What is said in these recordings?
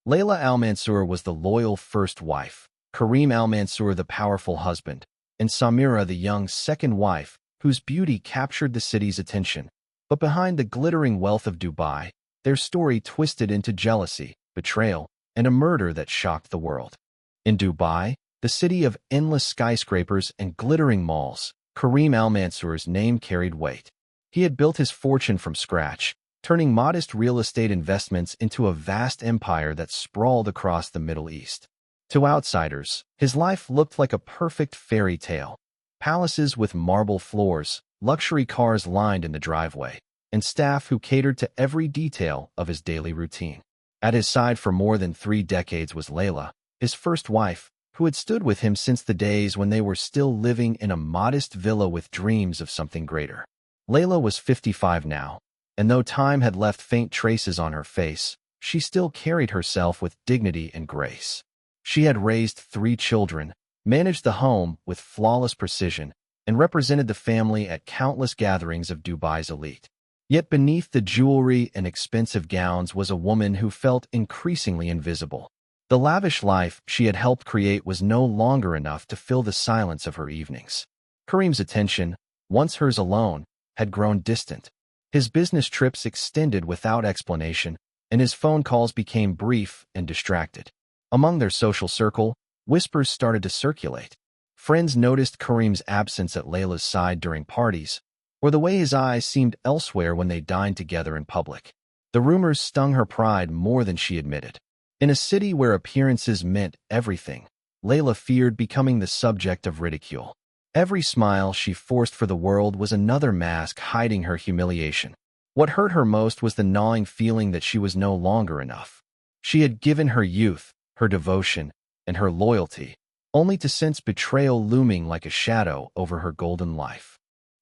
Leila Al-Mansoor was the loyal first wife, Karim Al-Mansoor the powerful husband, and Samira the young second wife, whose beauty captured the city's attention. But behind the glittering wealth of Dubai, their story twisted into jealousy, betrayal, and a murder that shocked the world. In Dubai, the city of endless skyscrapers and glittering malls, Karim Al-Mansoor's name carried weight. He had built his fortune from scratch, turning modest real estate investments into a vast empire that sprawled across the Middle East. To outsiders, his life looked like a perfect fairy tale. Palaces with marble floors, luxury cars lined in the driveway, and staff who catered to every detail of his daily routine. At his side for more than 3 decades was Leila, his first wife, who had stood with him since the days when they were still living in a modest villa with dreams of something greater. Leila was 55 now, and though time had left faint traces on her face, she still carried herself with dignity and grace. She had raised 3 children, managed the home with flawless precision, and represented the family at countless gatherings of Dubai's elite. Yet beneath the jewelry and expensive gowns was a woman who felt increasingly invisible. The lavish life she had helped create was no longer enough to fill the silence of her evenings. Karim's attention, once hers alone, had grown distant. His business trips extended without explanation, and his phone calls became brief and distracted. Among their social circle, whispers started to circulate. Friends noticed Karim's absence at Leila's side during parties, or the way his eyes seemed elsewhere when they dined together in public. The rumors stung her pride more than she admitted. In a city where appearances meant everything, Leila feared becoming the subject of ridicule. Every smile she forced for the world was another mask hiding her humiliation. What hurt her most was the gnawing feeling that she was no longer enough. She had given her youth, her devotion, and her loyalty, only to sense betrayal looming like a shadow over her golden life.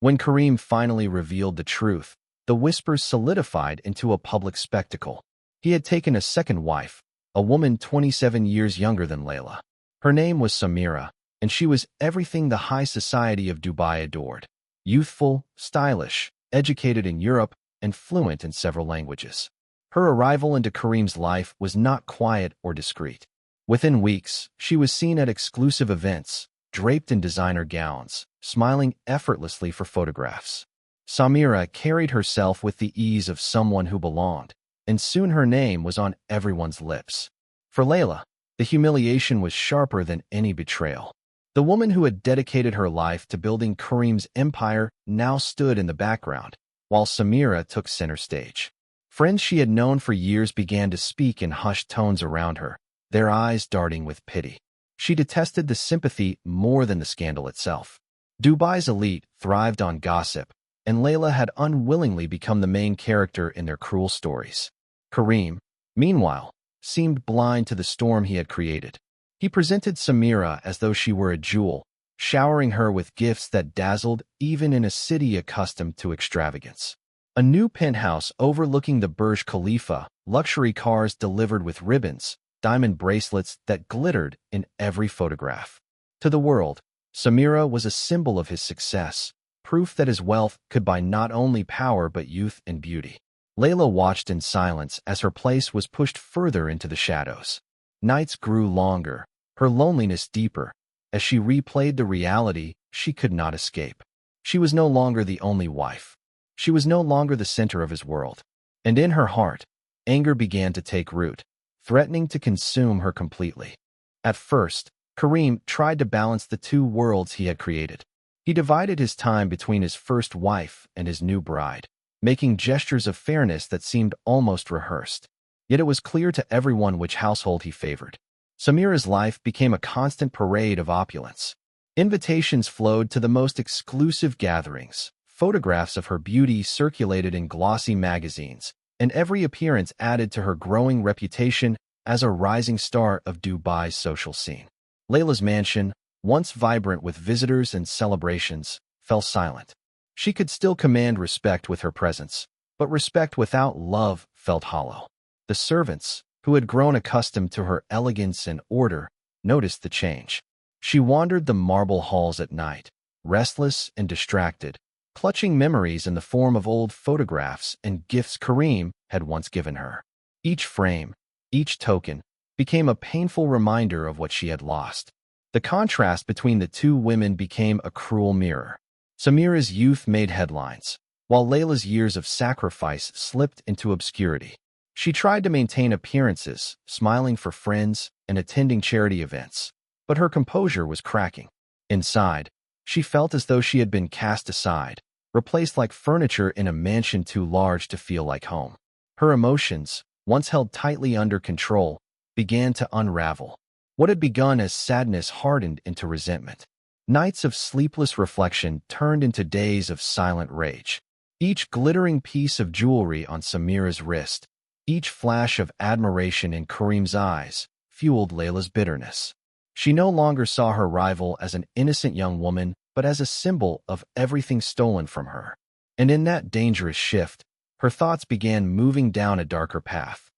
When Karim finally revealed the truth, the whispers solidified into a public spectacle. He had taken a second wife, a woman 27 years younger than Leila. Her name was Samira, and she was everything the high society of Dubai adored. Youthful, stylish, educated in Europe, and fluent in several languages. Her arrival into Karim's life was not quiet or discreet. Within weeks, she was seen at exclusive events, draped in designer gowns, smiling effortlessly for photographs. Samira carried herself with the ease of someone who belonged, and soon her name was on everyone's lips. For Leila, the humiliation was sharper than any betrayal. The woman who had dedicated her life to building Karim's empire now stood in the background, while Samira took center stage. Friends she had known for years began to speak in hushed tones around her, their eyes darting with pity. She detested the sympathy more than the scandal itself. Dubai's elite thrived on gossip, and Leila had unwillingly become the main character in their cruel stories. Karim, meanwhile, seemed blind to the storm he had created. He presented Samira as though she were a jewel, showering her with gifts that dazzled even in a city accustomed to extravagance. A new penthouse overlooking the Burj Khalifa, luxury cars delivered with ribbons, diamond bracelets that glittered in every photograph. To the world, Samira was a symbol of his success, proof that his wealth could buy not only power but youth and beauty. Leila watched in silence as her place was pushed further into the shadows. Nights grew longer, her loneliness deeper, as she replayed the reality she could not escape. She was no longer the only wife. She was no longer the center of his world. And in her heart, anger began to take root, threatening to consume her completely. At first, Karim tried to balance the 2 worlds he had created. He divided his time between his first wife and his new bride, making gestures of fairness that seemed almost rehearsed. Yet it was clear to everyone which household he favored. Samira's life became a constant parade of opulence. Invitations flowed to the most exclusive gatherings, photographs of her beauty circulated in glossy magazines, and every appearance added to her growing reputation as a rising star of Dubai's social scene. Leila's mansion, once vibrant with visitors and celebrations, fell silent. She could still command respect with her presence, but respect without love felt hollow. The servants, who had grown accustomed to her elegance and order, noticed the change. She wandered the marble halls at night, restless and distracted, clutching memories in the form of old photographs and gifts Karim had once given her. Each frame, each token, became a painful reminder of what she had lost. The contrast between the two women became a cruel mirror. Samira's youth made headlines, while Leila's years of sacrifice slipped into obscurity. She tried to maintain appearances, smiling for friends and attending charity events, but her composure was cracking. Inside, she felt as though she had been cast aside, replaced like furniture in a mansion too large to feel like home. Her emotions, once held tightly under control, began to unravel. What had begun as sadness hardened into resentment. Nights of sleepless reflection turned into days of silent rage. Each glittering piece of jewelry on Samira's wrist, each flash of admiration in Karim's eyes, fueled Leila's bitterness. She no longer saw her rival as an innocent young woman, but as a symbol of everything stolen from her. And in that dangerous shift, her thoughts began moving down a darker path.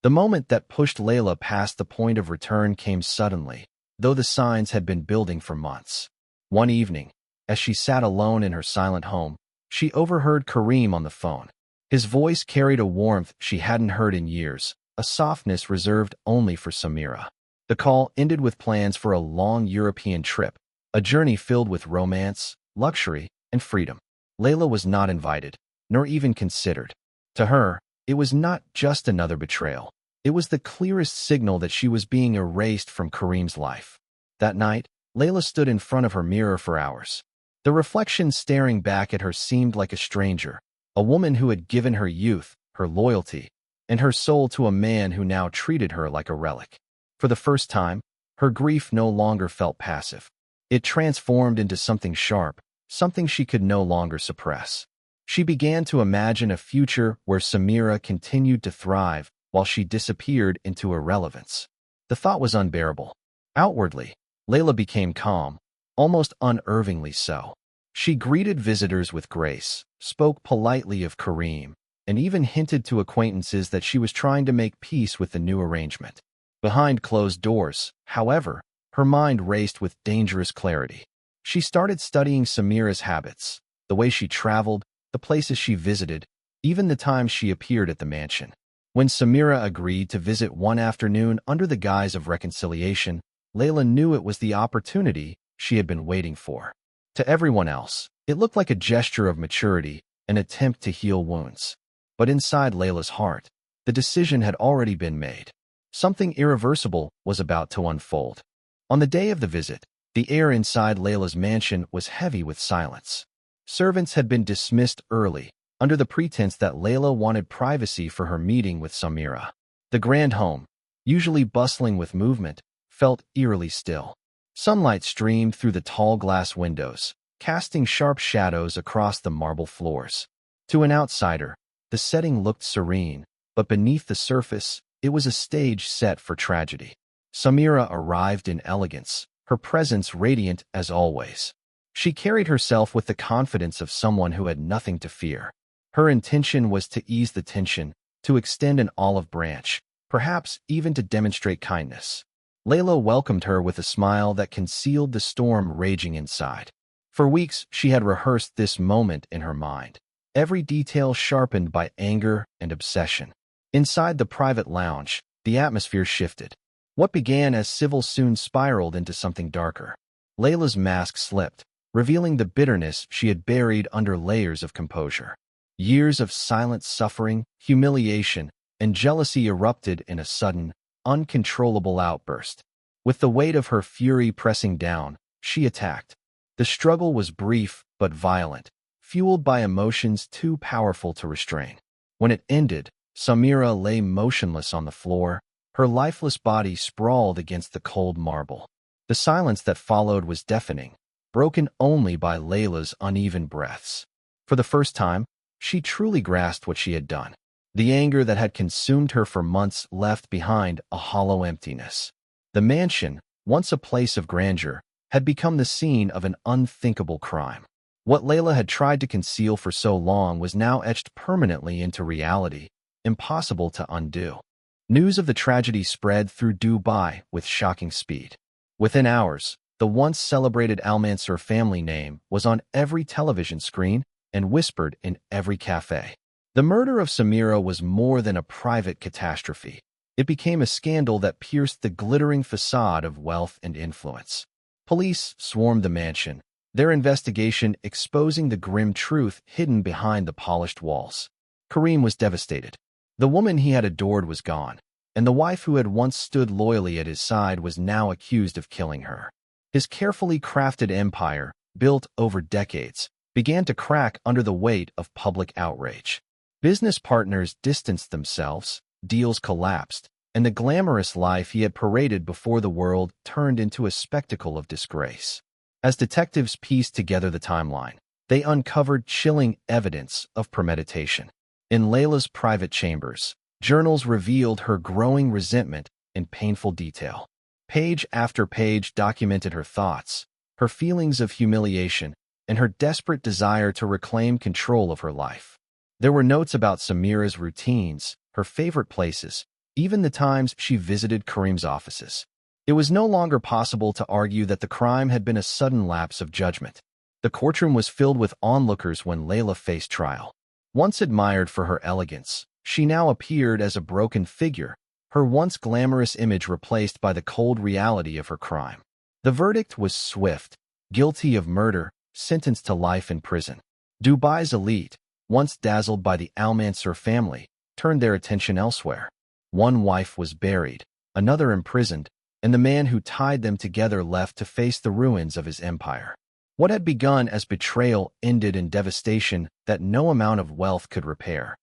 The moment that pushed Leila past the point of return came suddenly, though the signs had been building for months. One evening, as she sat alone in her silent home, she overheard Karim on the phone. His voice carried a warmth she hadn't heard in years, a softness reserved only for Samira. The call ended with plans for a long European trip, a journey filled with romance, luxury, and freedom. Leila was not invited, nor even considered. To her, it was not just another betrayal. It was the clearest signal that she was being erased from Karim's life. That night, Leila stood in front of her mirror for hours. The reflection staring back at her seemed like a stranger, a woman who had given her youth, her loyalty, and her soul to a man who now treated her like a relic. For the first time, her grief no longer felt passive. It transformed into something sharp, something she could no longer suppress. She began to imagine a future where Samira continued to thrive while she disappeared into irrelevance. The thought was unbearable. Outwardly, Leila became calm, almost unnervingly so. She greeted visitors with grace, spoke politely of Karim, and even hinted to acquaintances that she was trying to make peace with the new arrangement. Behind closed doors, however, her mind raced with dangerous clarity. She started studying Samira's habits, the way she traveled, the places she visited, even the times she appeared at the mansion. When Samira agreed to visit one afternoon under the guise of reconciliation, Leila knew it was the opportunity she had been waiting for. To everyone else, it looked like a gesture of maturity, an attempt to heal wounds. But inside Leila's heart, the decision had already been made. Something irreversible was about to unfold. On the day of the visit, the air inside Leila's mansion was heavy with silence. Servants had been dismissed early, under the pretense that Leila wanted privacy for her meeting with Samira. The grand home, usually bustling with movement, felt eerily still. Sunlight streamed through the tall glass windows, casting sharp shadows across the marble floors. To an outsider, the setting looked serene, but beneath the surface, it was a stage set for tragedy. Samira arrived in elegance, her presence radiant as always. She carried herself with the confidence of someone who had nothing to fear. Her intention was to ease the tension, to extend an olive branch, perhaps even to demonstrate kindness. Leila welcomed her with a smile that concealed the storm raging inside. For weeks, she had rehearsed this moment in her mind, every detail sharpened by anger and obsession. Inside the private lounge, the atmosphere shifted. What began as civil soon spiraled into something darker. Leila's mask slipped, revealing the bitterness she had buried under layers of composure. Years of silent suffering, humiliation, and jealousy erupted in a sudden, uncontrollable outburst. With the weight of her fury pressing down, she attacked. The struggle was brief but violent, fueled by emotions too powerful to restrain. When it ended, Samira lay motionless on the floor, her lifeless body sprawled against the cold marble. The silence that followed was deafening, broken only by Leila's uneven breaths. For the first time, she truly grasped what she had done. The anger that had consumed her for months left behind a hollow emptiness. The mansion, once a place of grandeur, had become the scene of an unthinkable crime. What Leila had tried to conceal for so long was now etched permanently into reality, impossible to undo. News of the tragedy spread through Dubai with shocking speed. Within hours, the once celebrated Al-Mansoor family name was on every television screen and whispered in every cafe. The murder of Samira was more than a private catastrophe. It became a scandal that pierced the glittering facade of wealth and influence. Police swarmed the mansion, their investigation exposing the grim truth hidden behind the polished walls. Karim was devastated. The woman he had adored was gone, and the wife who had once stood loyally at his side was now accused of killing her. His carefully crafted empire, built over decades, began to crack under the weight of public outrage. Business partners distanced themselves, deals collapsed, and the glamorous life he had paraded before the world turned into a spectacle of disgrace. As detectives pieced together the timeline, they uncovered chilling evidence of premeditation. In Leila's private chambers, journals revealed her growing resentment in painful detail. Page after page documented her thoughts, her feelings of humiliation, and her desperate desire to reclaim control of her life. There were notes about Samira's routines, her favorite places, even the times she visited Karim's offices. It was no longer possible to argue that the crime had been a sudden lapse of judgment. The courtroom was filled with onlookers when Leila faced trial. Once admired for her elegance, she now appeared as a broken figure, her once glamorous image replaced by the cold reality of her crime. The verdict was swift: guilty of murder, sentenced to life in prison. Dubai's elite, once dazzled by the Al-Mansoor family, turned their attention elsewhere. One wife was buried, another imprisoned, and the man who tied them together left to face the ruins of his empire. What had begun as betrayal ended in devastation that no amount of wealth could repair.